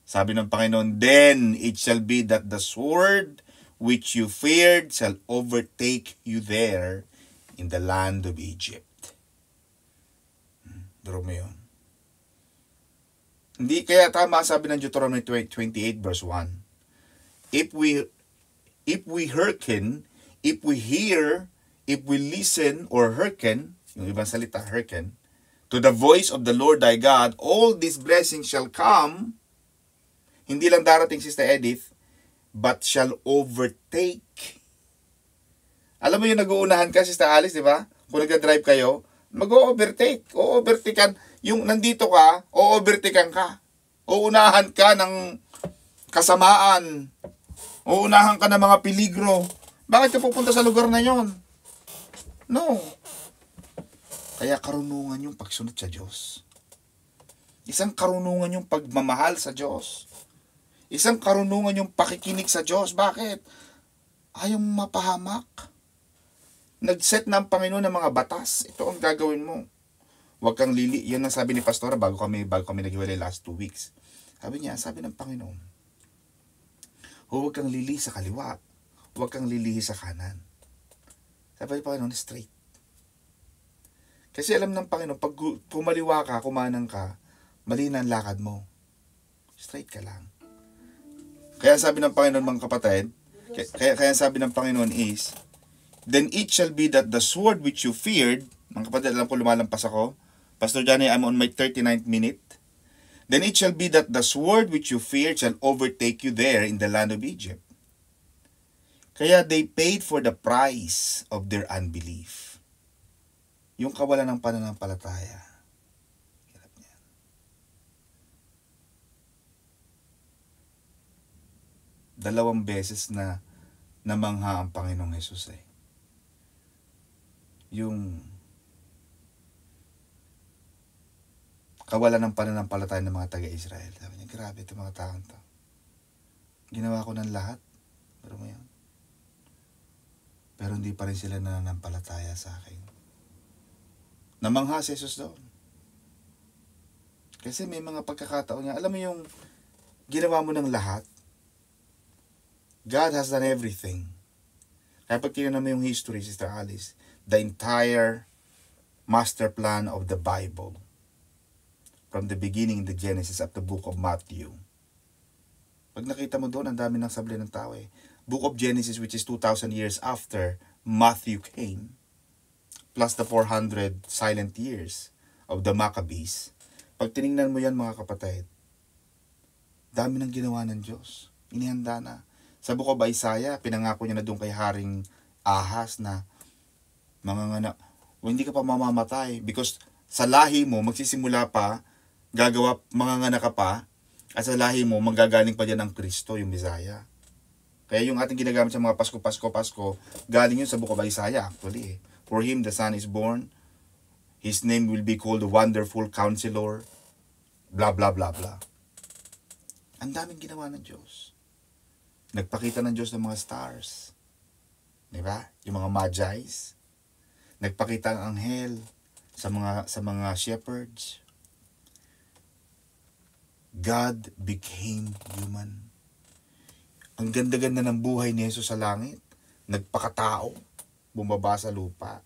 Sabi ng Panginoon, then it shall be that the sword which you feared shall overtake you there in the land of Egypt. Duro mo yun. Hindi kaya tama sabi ng Deuteronomy 28 verse 1. If we hearken, if we hear, if we listen or hearken, yung ibang salita, hearken, to the voice of the Lord thy God, all these blessings shall come, hindi lang darating, Sister Edith, but shall overtake. Alam mo yung nag-uunahan ka, Sister Alice, di ba? Kung nag-drive kayo, mag-overtake. O-overtakean. Yung nandito ka, o-overtakean ka. Uunahan ka ng kasamaan. Uunahan ka ng mga peligro. Bakit ka pupunta sa lugar na yon? No. Kaya karunungan yung pagsunod sa Diyos. Isang karunungan yung pagmamahal sa Diyos. Isang karunungan yung pakikinig sa Diyos. Bakit? Ayaw mong mapahamak. Nag-set na ang Panginoon ng mga batas. Ito ang gagawin mo. Huwag kang lili. Yan ang sabi ni Pastora bago kami naghiwalay last 2 weeks. Sabi ng Panginoon, huwag kang lili sa kaliwa. Huwag kang lilihi sa kanan. Sabi ng Panginoon, straight. Kasi alam ng Panginoon, pag kumaliwa ka, kumanang ka, mali na ang lakad mo. Straight ka lang. Kaya sabi ng Panginoon, mga kapatid, kaya sabi ng Panginoon is, then it shall be that the sword which you feared, mga kapatid, alam ko lumalampas ako, Pastor Johnny, I'm on my 39th minute. Then it shall be that the sword which you feared shall overtake you there in the land of Egypt. Kaya they paid for the price of their unbelief. Yung kawalan ng pananampalataya. 2 beses na namangha ang Panginoong Hesus eh. Yung kawalan ng pananampalataya ng mga taga-Israel. Sabi niya, grabe itong mga taong to. Ginawa ko ng lahat. Pero ngayon. Pero hindi pa rin sila nananampalataya sa akin. Namangha si Jesus doon. Kasi may mga pagkakataon niya. Alam mo yung ginawa mo ng lahat. God has done everything. Kaya pag tinignan mo yung history, Sister Alice, the entire master plan of the Bible, from the beginning, the Genesis, up the book of Matthew. Pag nakita mo doon, ang dami ng sablay ng tao eh. Book of Genesis, which is 2,000 years after Matthew came, plus the 400 silent years of the Maccabees. Pag tinignan mo yan, mga kapatid, dami ng ginawa ng Diyos. Inihanda na. Sa book of Isaiah, pinangako niya na doon kay Haring Ahas na manganganak. Hindi ka pa mamamatay because sa lahi mo, magsisimula pa, manganganak ka pa, at sa lahi mo, manggagaling pa dyan ang Kristo, yung Messiah. Kaya yung ating ginagamit sa mga Pasko, galing yun sa book of Isaiah actually. For him, the Son is born. His name will be called the Wonderful Counselor. Blah, blah, blah, blah. Ang daming ginawa ng Diyos. Nagpakita ng Diyos ng mga stars. Diba? Yung mga Magi's. Nagpakita ang anghel sa mga shepherds. God became human. Ang ganda-ganda ng buhay ni Jesus sa langit. Nagpakatao. Bumaba sa lupa.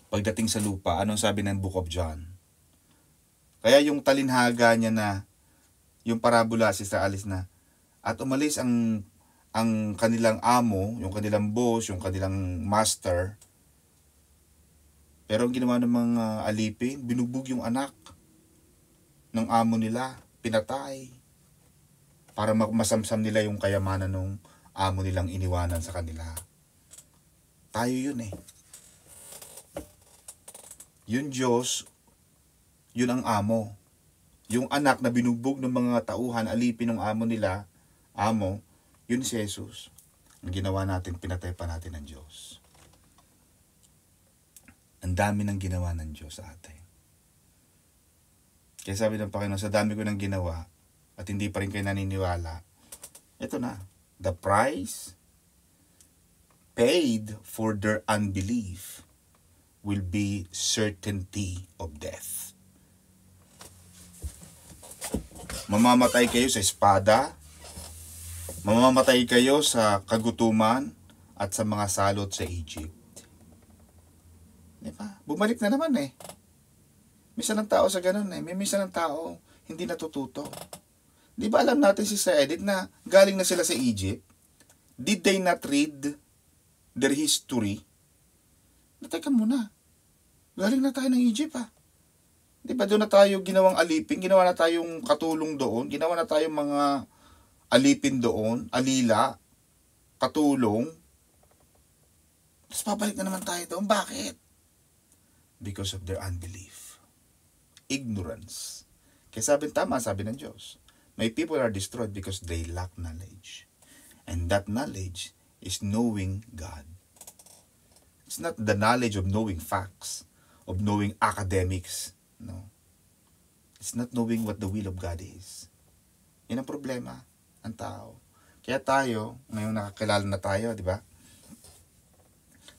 Pagdating sa lupa, anong sabi ng Book of John? Kaya yung talinhaga niya na, yung parabola, Sister Alice na, at umalis ang kanilang amo, yung kanilang boss, yung kanilang master. Pero ang ginawa ng mga alipin, binugbog yung anak ng amo nila, pinatay. Para masamsam nila yung kayamanan ng amo nilang iniwanan sa kanila. Tayo yun eh. Yung Diyos, yun ang amo. Yung anak na binugbog ng mga tauhan, alipin ng amo nila, yun si Jesus. Ang ginawa natin, pinatay pa natin ng Diyos. Ang dami ng ginawa ng Diyos sa atin. Kaya sabi ng Panginoon, sa dami ko ng ginawa, at hindi pa rin kayo naniniwala, ito na, the price paid for their unbelief will be certainty of death. Mamamatay kayo sa espada, mamamatay kayo sa kagutuman at sa mga salot sa Egypt. Diba? Bumalik na naman eh. Misa ng tao sa ganun eh. May misa ng tao hindi natututo. Di ba alam natin si Sir Edith na galing na sila sa Egypt? Did they not read their history? Teka muna. Galing na tayo ng Egypt ah. Di ba doon na tayo ginawang alipin? Ginawa na tayong katulong doon? Ginawa na tayong mga alipin doon? Alila? Katulong? Tapos pabalik na naman tayo doon. Bakit? Because of their unbelief. Ignorance. Kaya sabi ng Diyos, my people are destroyed because they lack knowledge. And that knowledge is knowing God. It's not the knowledge of knowing facts, of knowing academics. No. It's not knowing what the will of God is. Yan ang problema ng tao. Kaya tayo, ngayong nakakilala na tayo, di ba?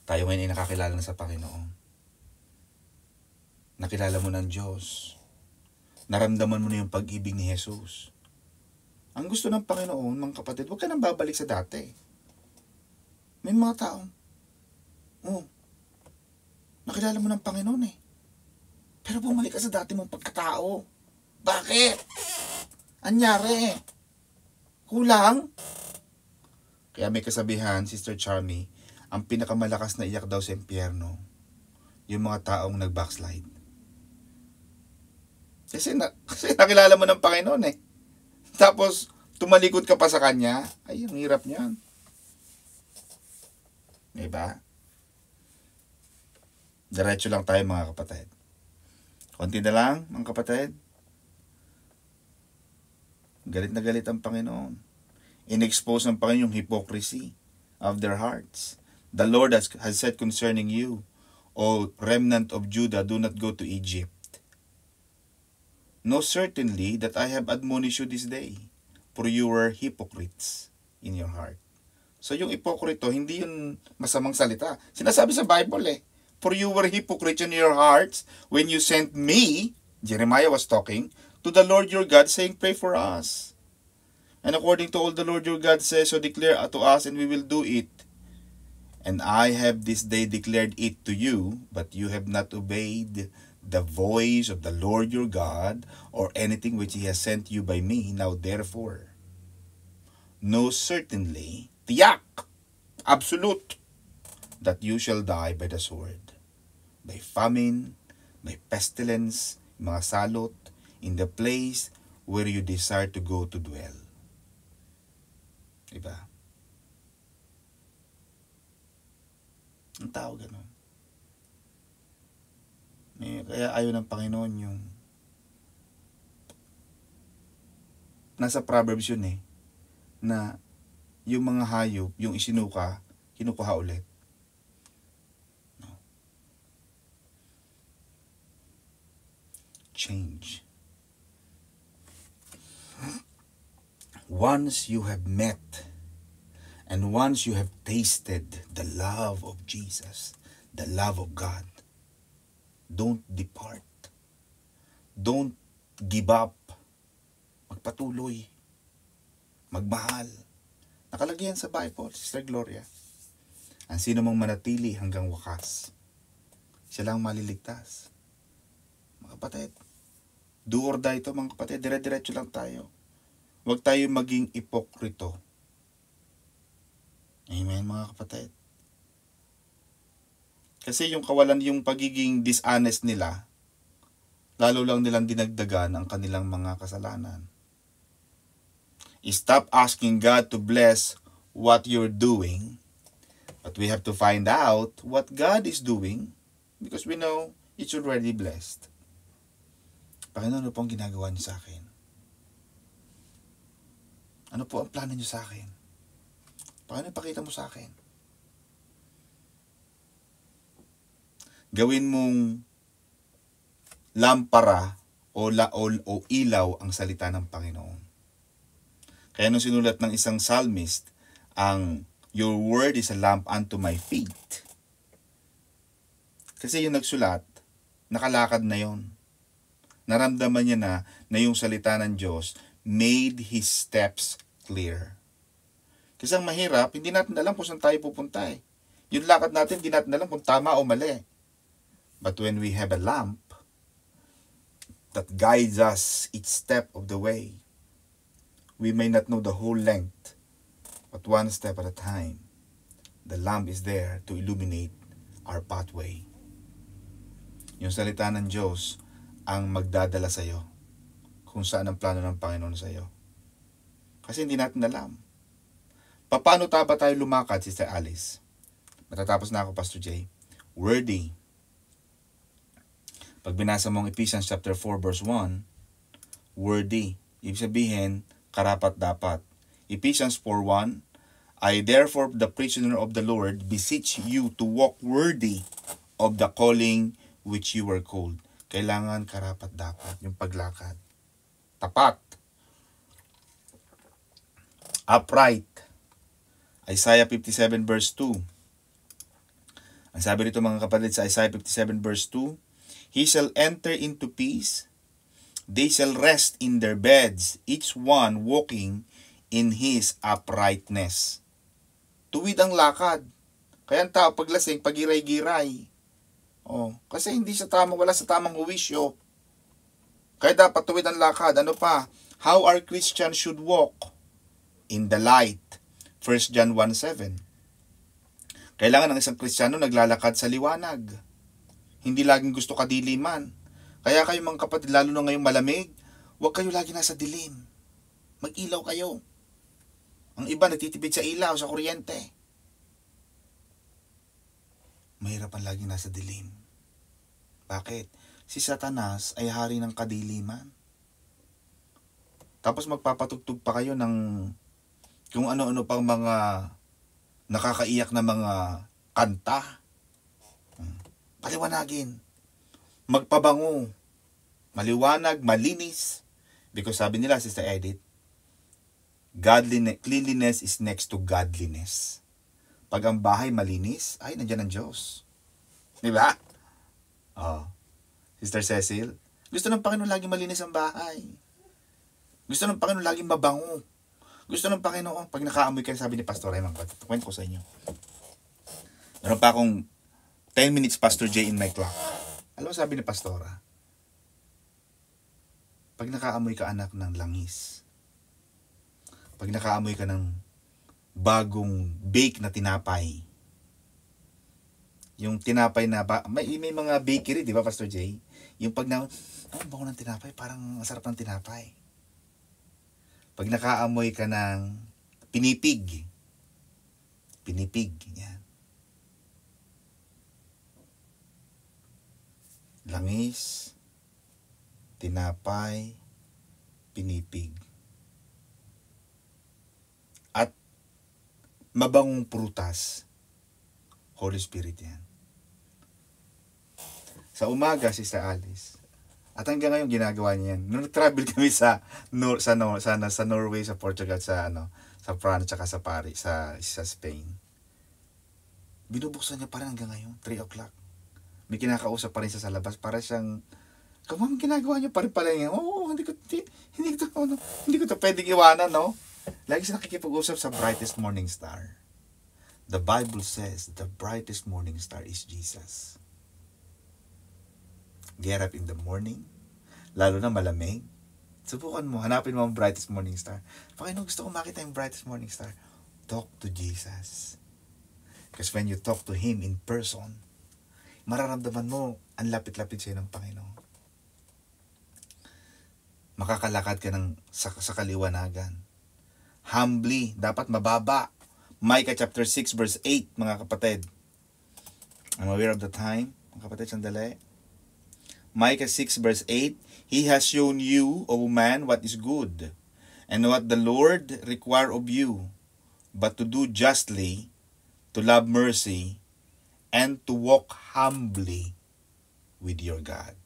Tayo ngayon ay nakakilala na sa Panginoon. Nakilala mo ng Diyos. Naramdaman mo na yung pag-ibig ni Jesus. Ang gusto ng Panginoon, mga kapatid, huwag ka nang babalik sa dati. May mga taong, nakilala mo ng Panginoon eh. Pero bumalik ka sa dati mong pagkatao. Bakit? Anyari? Kulang? Kaya may kasabihan, Sister Charmy, ang pinakamalakas na iyak daw sa impyerno, yung mga taong nag-backslide. Kasi nakilala mo ng Panginoon eh. Tapos, tumalikod ka pa sa Kanya, ay, ang hirap niyan. Diba? Diretso lang tayo mga kapatid. Konti na lang, mga kapatid. Galit na galit ang Panginoon. In-expose ng Panginoon yung hypocrisy of their hearts. The Lord has said concerning you, O remnant of Judah, do not go to Egypt. Know certainly that I have admonished you this day, for you were hypocrites in your heart. So yung ipokrito, hindi yun masamang salita. Sinasabi sa Bible eh. For you were hypocrites in your hearts when you sent me, Jeremiah was talking, to the Lord your God, saying, pray for us. And according to all the Lord your God says, so declare to us, and we will do it. And I have this day declared it to you, but you have not obeyed the voice of the Lord your God, or anything which he has sent you by me. Now therefore, know certainly, tiyak, absolute, that you shall die by the sword, by famine, by pestilence, mga salot, in the place where you desire to go to dwell. Diba? Ang tao ganun. Kaya ayaw ng Panginoon yung nasa Proverbs yun eh, na yung mga hayop, yung isinuka, kinukuha ulit. No. Change. Once you have met and once you have tasted the love of Jesus, the love of God, don't depart. Don't give up. Magpatuloy. Magmahal. Nakalagay yan sa Bible, Sister Gloria. Ang sino mong manatili hanggang wakas, siya lang maliligtas. Mga kapatid, do or die ito mga kapatid, dire-diretso lang tayo. Huwag tayo maging ipokrito. Amen mga kapatid. Kasi yung kawalan, yung pagiging dishonest nila, lalo lang nilang dinagdagan ang kanilang mga kasalanan. Stop asking God to bless what you're doing, but we have to find out what God is doing, because we know it's already blessed. Panginoon, ano po ang ginagawa niyo sa akin? Ano po ang plano niyo sa akin? Panginoon, pakita mo sa akin. Gawin mong lampara o ilaw ang salita ng Panginoon. Kaya nung sinulat ng isang psalmist, ang your word is a lamp unto my feet. Kasi yung nagsulat, nakalakad na yon. Naramdaman niya na yung salita ng Diyos made his steps clear. Kasi ang mahirap, hindi natin alam kung saan tayo pupunta eh. Yung lakad natin, hindi natin alam kung tama o mali. But when we have a lamp that guides us each step of the way, we may not know the whole length, but one step at a time, the lamp is there to illuminate our pathway. Yung salita ng Diyos ang magdadala sa iyo kung saan ang plano ng Panginoon sa iyo. Kasi hindi natin alam. Paano ba tayo lumakad, Sister Alice? Matatapos na ako, Pastor Jay. Worthy. Pag binasa mo ang Ephesians chapter 4 verse 1, worthy. Ibig sabihin, karapat-dapat. Ephesians 4:1, I therefore, the prisoner of the Lord, beseech you to walk worthy of the calling which you were called. Kailangan karapat-dapat yung paglakad. Tapat. Upright. Isaiah 57 verse 2. Ang sabi rito mga kapatid sa Isaiah 57 verse 2, He shall enter into peace, they shall rest in their beds, each one walking in his uprightness. Tuwid ang lakad. Kaya ang tao paglasing, pagiray-giray. Kasi hindi sa tamang, wala sa tamang huwisyo. Kaya dapat tuwid ang lakad. Ano pa? How our Christians should walk in the light. 1 John 1:7. Kailangan ng isang Kristiyano naglalakad sa liwanag. Hindi laging gusto kadiliman. Kaya kayo mga kapatid, lalo na ngayong malamig, huwag kayo lagi nasa dilim. Mag-ilaw kayo. Ang iba nagtitipid sa ilaw, sa kuryente. Mahirapan lagi nasa dilim. Bakit? Si Satanas ay hari ng kadiliman. Tapos magpapatugtog pa kayo ng kung ano-ano pang mga nakakaiyak na mga kanta. Paliwanagin. Magpabango. Maliwanag, malinis. Because sabi nila, Sister Edith, cleanliness is next to godliness. Pag ang bahay malinis, ay, nandiyan ang Diyos. Di ba? Oh. Sister Cecil, gusto ng Panginoon laging malinis ang bahay. Gusto ng Panginoon laging mabango. Gusto ng Panginoon, pag nakaamoy kayo, sabi ni Pastor Raymond, kwento ko sa inyo. Meron pa akong 10 minutes Pastor J in my clock. Alam mo sabi ni Pastora, pag nakaamoy ka anak ng langis, pag nakaamoy ka ng bagong bake na tinapay, yung tinapay na, may mga bakery, di ba Pastor J? Yung pag na, bango ng tinapay, parang masarap ng tinapay. Pag nakaamoy ka ng pinipig, yan. Langis, tinapay, pinipig. At mabangong prutas, Holy Spirit yan. Sa umaga, Sister Alice, at hanggang ngayon ginagawa niya yan. Nung nag-travel kami sa Norway, sa Portugal, sa France, tsaka sa Paris, sa Spain. Binubuksan niya pa rin hanggang ngayon, 3 o'clock. May kinakausap pa rin sa labas, para siyang, kamang ginagawa niya pa rin pala niya. Hindi ko to pwedeng iwanan, no? Lagi siya nakikipag-usap sa brightest morning star. The Bible says the brightest morning star is Jesus. Get up in the morning, lalo na malamig. Subukan mo, hanapin mo ang brightest morning star. Panginoon, gusto ko makita yung brightest morning star. Talk to Jesus. Because when you talk to Him in person, mararamdaman mo, ang lapit-lapit sa'yo ng Panginoon. Makakalakad ka sa kaliwanagan. Humbly, dapat mababa. Micah chapter 6 verse 8, mga kapatid. I'm aware of the time. Mga kapatid, sandali. Micah 6 verse 8, He has shown you, O man, what is good, and what the Lord require of you, but to do justly, to love mercy, and to walk humbly with your God.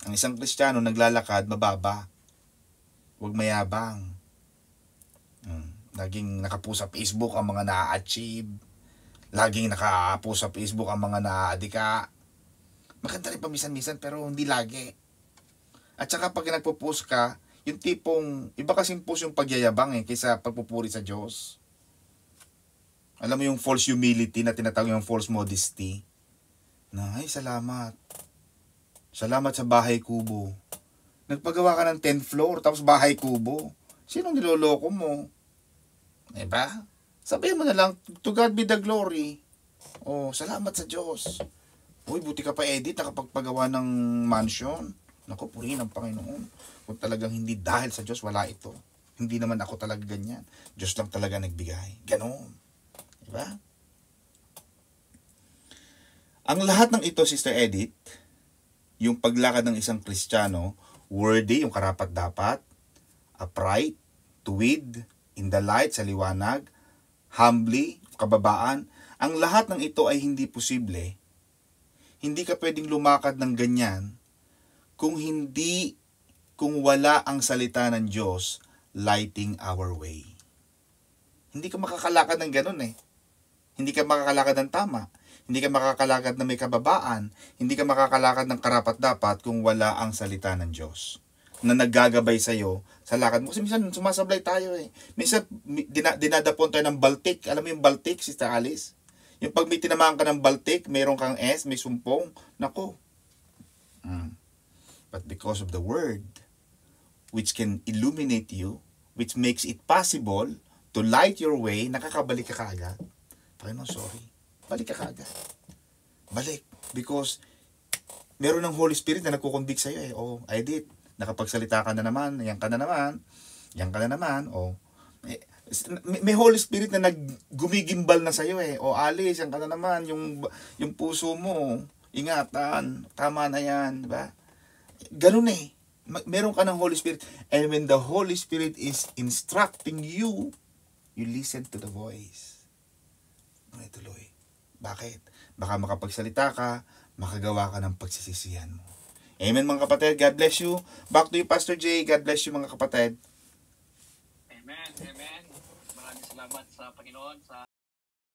Ang isang Kristiyano naglalakad mababa. Huwag mayabang. Laging nakapo sa Facebook ang mga na-achieve. Laging nakapo sa Facebook ang mga na-adika. Maganda rin paminsan-minsan pero hindi lagi. At saka pag nagpo-post ka, yung tipong, iba kasing post yung pagyayabang kaysa pagpupuri sa Diyos. Alam mo yung false humility na tinatawag yung false modesty. Ay, salamat. Salamat sa bahay kubo. Nagpagawa ka ng 10th floor tapos bahay kubo. Sinong niloloko mo? Diba? Sabihin mo na lang, to God be the glory. Salamat sa Diyos. Uy, buti ka pa Edith, nakapagpagawa ng mansion. Naku, purihin ang Panginoon. Kung talagang hindi dahil sa Diyos, wala ito. Hindi naman ako talaga ganyan. Diyos lang talaga nagbigay. Ganon. Diba? Ang lahat ng ito, Sister Edith, yung paglakad ng isang Kristiyano, worthy, yung karapat-dapat, upright, tuwid, in the light, sa liwanag, humbly, kababaan, ang lahat ng ito ay hindi posible. Hindi ka pwedeng lumakad ng ganyan kung wala ang salita ng Diyos lighting our way. Hindi ka makakalakad ng ganun Hindi ka makakalakad ng tama. Hindi ka makakalakad na may kababaan. Hindi ka makakalakad ng karapat-dapat kung wala ang salita ng Diyos na naggagabay sa'yo sa lakad mo. Kasi minsan sumasablay tayo Minsan dinadapon tayo ng baltik. Alam mo yung baltik, Sister Alice? Yung pag may tinamaan ka ng baltik, mayroon kang S, may sumpong, nako. But because of the Word, which can illuminate you, which makes it possible to light your way, nakakabalik ka kaagad. Panginoon, sorry. Balik ka kaagad. Balik. Because meron ng Holy Spirit na nagkukonvict sa'yo I did. Nakapagsalita ka na naman, yan ka na naman, may Holy Spirit na naggumigimbal na sa'yo Alice, yan ka na naman, yung puso mo, ingatan, tama na yan, diba? Ganun Meron ka ng Holy Spirit. And when the Holy Spirit is instructing you, you listen to the voice. Tuloy. Bakit? Baka makapagsalita ka, makagawa ka ng pagsisisihan mo. Amen mga kapatid. God bless you. Back to you, Pastor Jay. God bless you mga kapatid. Amen. Amen. Maraming salamat sa Panginoon sa